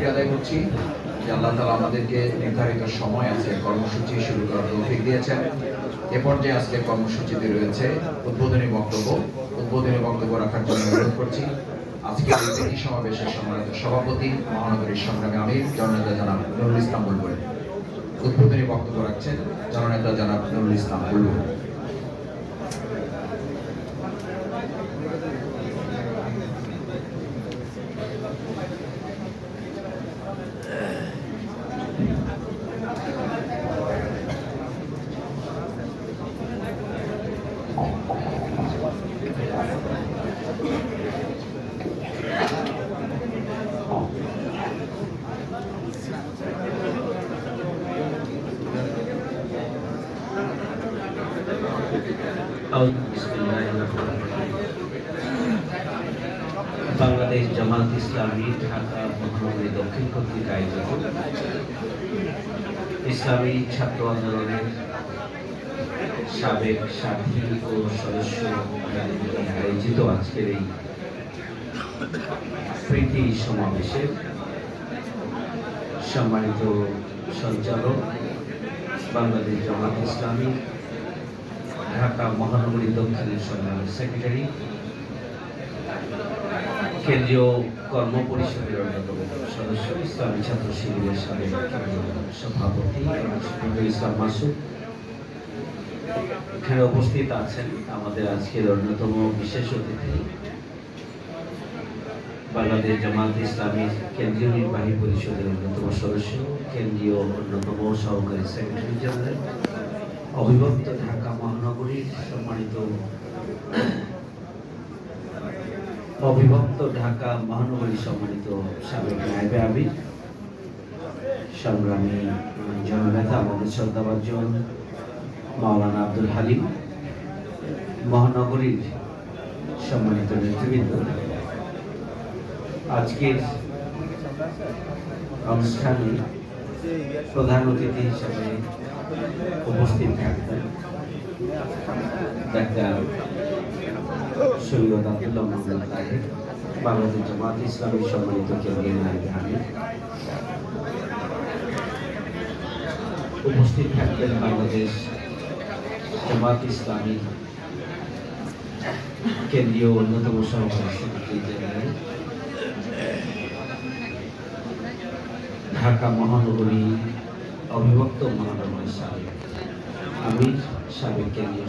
শুকরিয়া আদায় করছি যে আল্লাহ তাআলা আমাদেরকে নির্ধারিত সময় আছে কর্মসূচি শুরু করার তৌফিক দিয়েছেন। এ পর্যায়ে আজকে কর্মসূচিতে রয়েছে উদ্বোধনী বক্তব্য রাখার জন্য অনুরোধ করছি আজকের এই বেদি সমাবেশের সম্মানিত সভাপতি মহানগরীর সংগ্রামী আমির জননেতা জনাব নুরুল ইসলাম বুলবুল। উদ্বোধনী বক্তব্য রাখছেন জননেতা জনাব নুরুল ইসলাম বুলবুল। বাংলাদেশ জামাত ইসলামী ঢাকা মহানগরী দক্ষিণ কর্তৃক আয়োজিত ইসলামী ছাত্র আন্দোলনের সাবেক সাথী ও সদস্য আয়োজিত আজকের এই প্রীতি সমাবেশের সম্মানিত সঞ্চালক বাংলাদেশ জামাত ইসলামী ঢাকা মহানগরী দক্ষিণের সম্মানিত সেক্রেটারি, কেন্দ্রীয় কর্ম পরিষদের অন্যতম সদস্য, ইসলামী ছাত্র শিবিরের সাবেক সভাপতি ইসলাম মাসুদ, এখানে উপস্থিত আছেন আমাদের আজকের অন্যতম বিশেষ অতিথি বাংলাদেশ জামাত ইসলামী কেন্দ্রীয় নির্বাহী পরিষদের অন্যতম সদস্য, কেন্দ্রীয় অন্যতম সহকারী সেক্রেটারি জেনারেল, অবিভক্ত ঢাকা মহানগরীর সম্মানিত সাবেক নায়েবে আমির, সংগ্রামী জননেতা আমাদের শ্রদ্ধাভাজন মাওলানা আব্দুল হালিম, মহানগরীর সম্মানিত নেতৃবৃন্দ, আজকের অনুষ্ঠানে প্রধান অতিথি হিসেবে উপস্থিত থাকবেন ডাক্তার সৈয়দ আব্দুল্লাহ মোহাম্মদ তাহের, বাংলাদেশ জামাত ইসলামীর সম্মানিত কেন্দ্রীয় নায়েবে আমির। উপস্থিত থাকবেন বাংলাদেশ জামাত ইসলামী কেন্দ্রীয় অন্যতম সহকারী সেক্রেটারি জেনারেল, ঢাকা মহানগরী অবিভক্ত মহানগরীর সাবেক আমির, সাবেক কেন্দ্রীয়